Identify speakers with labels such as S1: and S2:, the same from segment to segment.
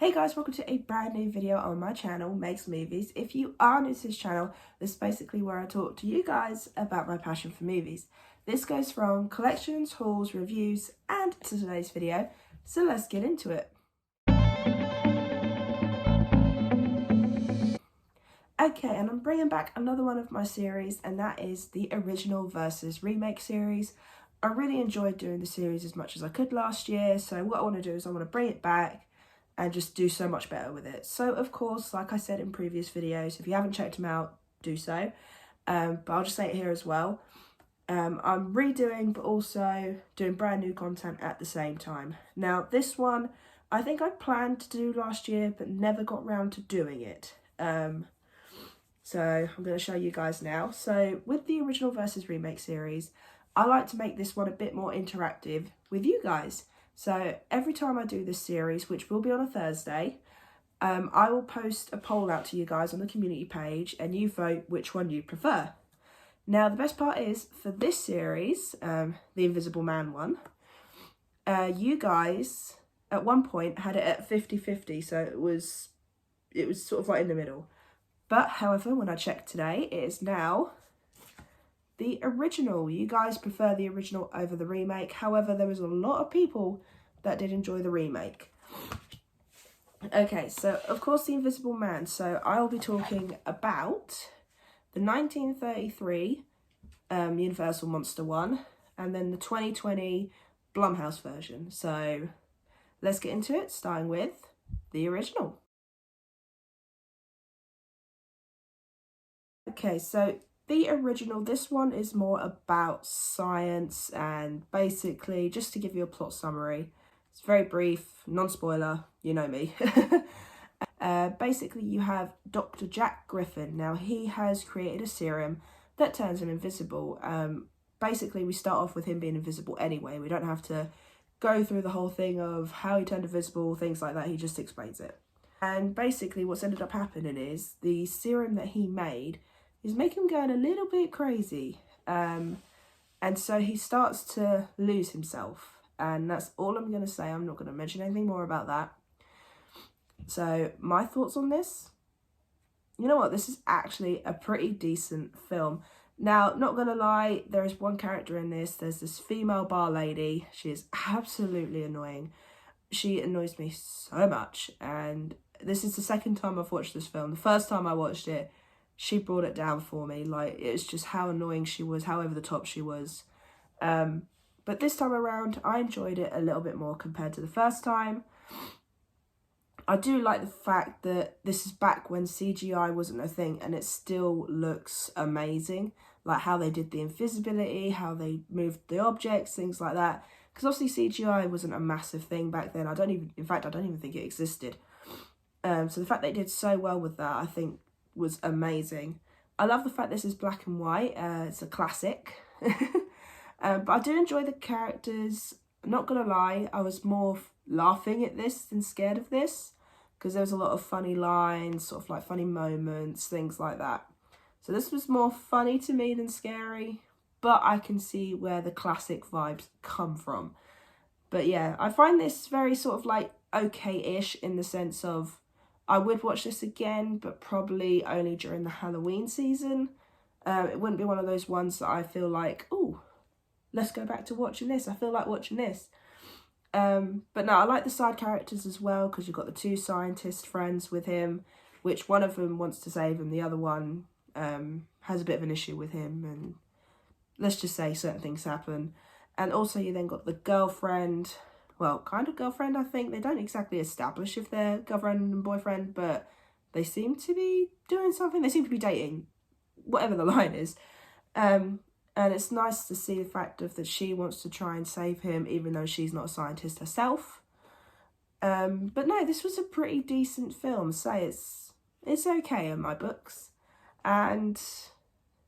S1: Hey guys, welcome to a brand new video on my channel, Makes Movies. If you are new to this channel, this is basically where I talk to you guys about my passion for movies. This goes from collections, hauls, reviews, and to today's video, so let's get into it. Okay, and I'm bringing back another one of my series, and that is the original versus remake series. I really enjoyed doing the series as much as I could last year, so what I want to do is I want to bring it back and just do so much better with it. So of course, like I said in previous videos, if you haven't checked them out, do so. But I'll just say it here as well. I'm redoing but also doing brand new content at the same time. Now this one, I think I planned to do last year but never got round to doing it. So I'm going to show you guys now. So with the original versus remake series, I like to make this one a bit more interactive with you guys. So every time I do this series, which will be on a Thursday, I will post a poll out to you guys on the community page and you vote which one you prefer. Now, the best part is for this series, the Invisible Man one, you guys at one point had it at 50-50, so it was sort of like in the middle. But however, when I checked today, it is now the original. You guys prefer the original over the remake. However, there was a lot of people that did enjoy the remake. Okay, so of course the Invisible Man. So I'll be talking about the 1933 Universal Monster one and then the 2020 Blumhouse version. So let's get into it, starting with the original. Okay, so the original, this one is more about science and basically, just to give you a plot summary, it's very brief, non-spoiler, you know me. Basically, you have Dr. Jack Griffin. Now, he has created a serum that turns him invisible. Basically, we start off with him being invisible anyway. We don't have to go through the whole thing of how he turned invisible, things like that. He just explains it. And basically, what's ended up happening is the serum that he made is making him going a little bit crazy. And so he starts to lose himself. And that's all I'm going to say. I'm not going to mention anything more about that. So my thoughts on this? You know what? This is actually a pretty decent film. Now, not going to lie, there is one character in this. There's this female bar lady. She is absolutely annoying. She annoys me so much. And this is the second time I've watched this film. The first time I watched it, she brought it down for me. Like, it's just how annoying she was, how over the top she was. But this time around, I enjoyed it a little bit more compared to the first time. I do like the fact that this is back when CGI wasn't a thing and it still looks amazing. Like how they did the invisibility, how they moved the objects, things like that. Because obviously CGI wasn't a massive thing back then. I don't even think it existed. So the fact they did so well with that, I think, was amazing. I love the fact this is black and white. It's a classic. But I do enjoy the characters. I'm not gonna lie, I was more laughing at this than scared of this, because there was a lot of funny lines, sort of like funny moments, things like that. So this was more funny to me than scary, but I can see where the classic vibes come from. But yeah, I find this very sort of like okay-ish in the sense of I would watch this again, but probably only during the Halloween season. It wouldn't be one of those ones that I feel like, oh, let's go back to watching this. I feel like watching this. But no, I like the side characters as well, because you've got the two scientist friends with him, which one of them wants to save him, the other one has a bit of an issue with him, and let's just say certain things happen. And also you then got the girlfriend, well, kind of girlfriend, I think. They don't exactly establish if they're girlfriend and boyfriend, but they seem to be doing something. They seem to be dating, whatever the line is. And it's nice to see the fact of that she wants to try and save him, even though she's not a scientist herself. But no, this was a pretty decent film. Say it's okay in my books. And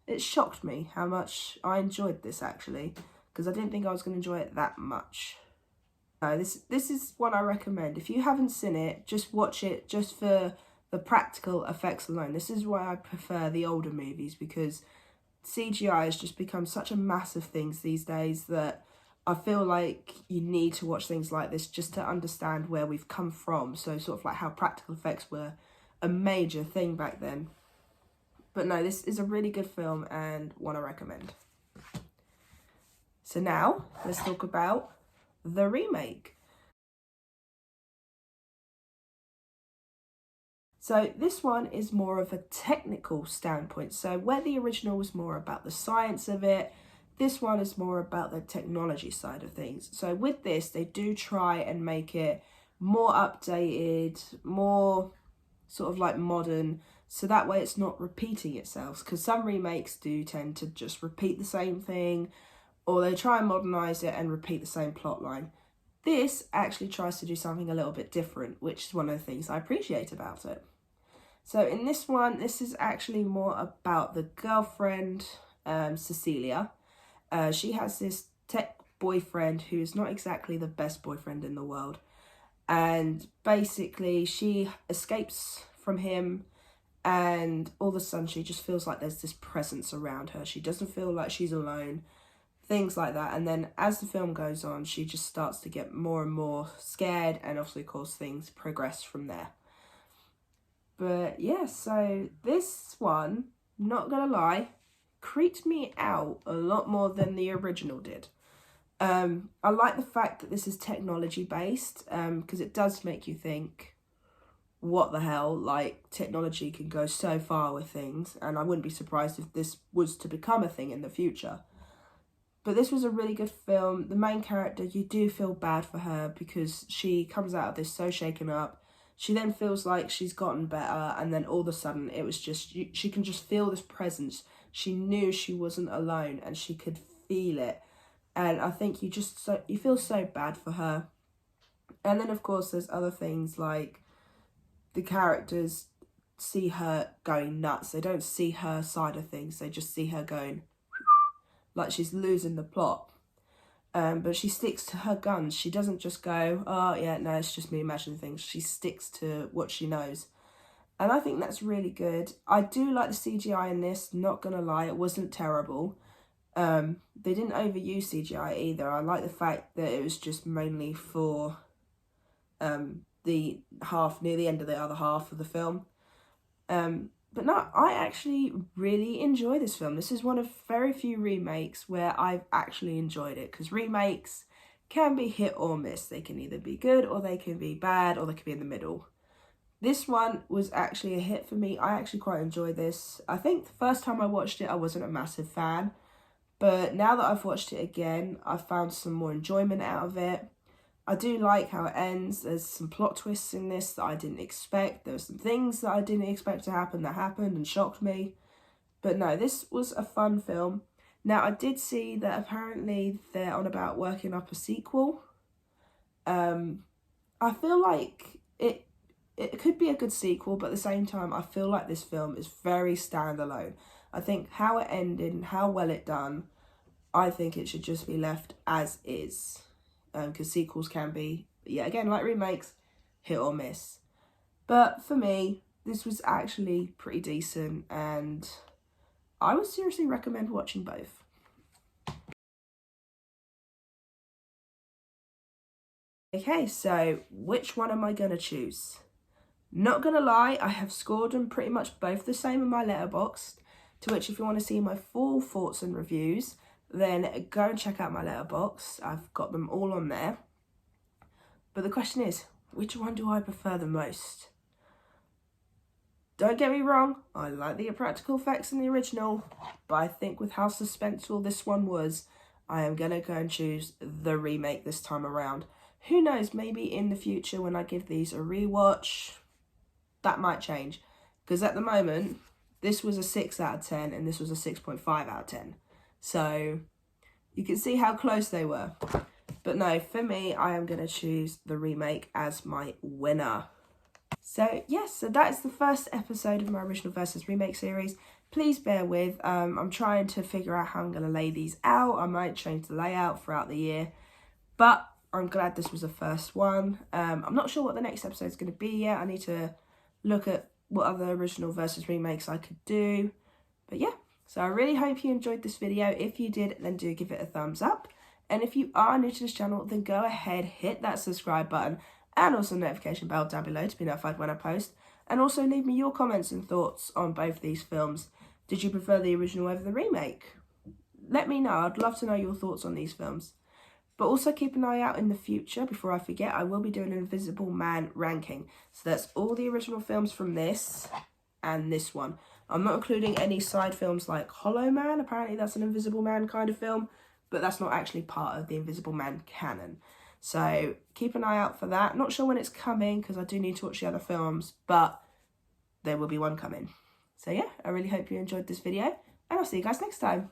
S1: it shocked me how much I enjoyed this, actually, because I didn't think I was going to enjoy it that much. No, this is one I recommend. If you haven't seen it, just watch it just for the practical effects alone. This is why I prefer the older movies, because CGI has just become such a massive thing these days that I feel like you need to watch things like this just to understand where we've come from. So sort of like how practical effects were a major thing back then. But no, this is a really good film and one I recommend. So now, let's talk about the remake. So this one is more of a technical standpoint. So where the original was more about the science of it, this one is more about the technology side of things. So with this, they do try and make it more updated, more sort of like modern, so that way it's not repeating itself. Because some remakes do tend to just repeat the same thing, or they try and modernize it and repeat the same plot line. This actually tries to do something a little bit different, which is one of the things I appreciate about it. So in this one, this is actually more about the girlfriend, Cecilia. She has this tech boyfriend who is not exactly the best boyfriend in the world. And basically she escapes from him, and all of a sudden she just feels like there's this presence around her. She doesn't feel like she's alone, things like that. And then as the film goes on, she just starts to get more and more scared, and obviously, of course, things progress from there. But yeah, so this one, not gonna lie, creeped me out a lot more than the original did. I like the fact that this is technology based, because it does make you think, what the hell, like technology can go so far with things, and I wouldn't be surprised if this was to become a thing in the future. But this was a really good film. The main character, you do feel bad for her because she comes out of this so shaken up. She then feels like she's gotten better, and then all of a sudden it was just, she can just feel this presence. She knew she wasn't alone, and she could feel it. And I think you feel so bad for her. And then of course there's other things like the characters see her going nuts. They don't see her side of things. They just see her going like she's losing the plot. But she sticks to her guns. She doesn't just go, oh yeah, no, it's just me imagining things. She sticks to what she knows. And I think that's really good. I do like the CGI in this, not gonna lie, it wasn't terrible. They didn't overuse CGI either. I like the fact that it was just mainly for the half, near the end of the other half of the film. But no, I actually really enjoy this film. This is one of very few remakes where I've actually enjoyed it, because remakes can be hit or miss. They can either be good, or they can be bad, or they can be in the middle. This one was actually a hit for me. I actually quite enjoyed this. I think the first time I watched it, I wasn't a massive fan. But now that I've watched it again, I've found some more enjoyment out of it. I do like how it ends. There's some plot twists in this that I didn't expect. There were some things that I didn't expect to happen that happened and shocked me. But no, this was a fun film. Now, I did see that apparently they're on about working up a sequel. I feel like it could be a good sequel, but at the same time, I feel like this film is very standalone. I think how it ended and how well it done, I think it should just be left as is. Because sequels can be, yeah, again, like remakes, hit or miss. But for me, this was actually pretty decent, and I would seriously recommend watching both. Okay, so which one am I going to choose? Not going to lie, I have scored them pretty much both the same in my Letterboxd, to which if you want to see my full thoughts and reviews, then go and check out my Letterboxd. I've got them all on there. But the question is, which one do I prefer the most? Don't get me wrong, I like the practical effects in the original, but I think with how suspenseful this one was, I am going to go and choose the remake this time around. Who knows, maybe in the future when I give these a rewatch, that might change. Because at the moment, this was a 6 out of 10 and this was a 6.5 out of 10. So you can see how close they were. But no, for me, I am going to choose the remake as my winner. So yes, so that is the first episode of my original versus remake series. Please bear with. I'm trying to figure out how I'm going to lay these out. I might change the layout throughout the year. But I'm glad this was the first one. I'm not sure what the next episode is going to be yet. I need to look at what other original versus remakes I could do. But yeah, so I really hope you enjoyed this video. If you did, then do give it a thumbs up. And if you are new to this channel, then go ahead, hit that subscribe button and also notification bell down below to be notified when I post. And also leave me your comments and thoughts on both these films. Did you prefer the original over the remake? Let me know. I'd love to know your thoughts on these films. But also keep an eye out in the future. Before I forget, I will be doing an Invisible Man ranking. So that's all the original films from this and this one. I'm not including any side films like Hollow Man. Apparently that's an Invisible Man kind of film, but that's not actually part of the Invisible Man canon. So keep an eye out for that. Not sure when it's coming because I do need to watch the other films, but there will be one coming. So yeah, I really hope you enjoyed this video and I'll see you guys next time.